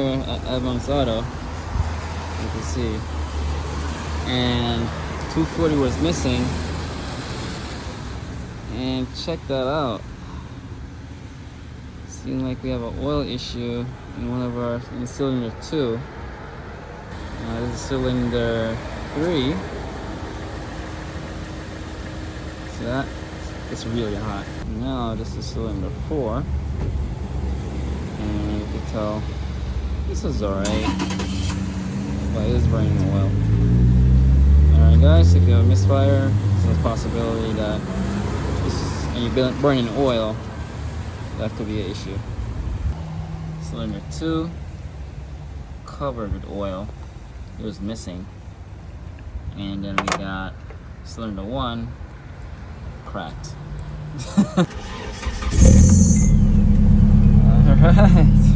At Monsanto, you can see, and 240 was missing. And check that out. Seems like we have an oil issue in one of our in cylinder 2. This is cylinder 3. See that? It's really hot. Now this is cylinder 4. And you can tell this is alright, but it is burning oil. Alright guys, if you have a misfire, there's a possibility that and you're burning oil, that could be an issue. Cylinder 2 covered with oil, it was missing. And then we got cylinder 1 cracked. Alright.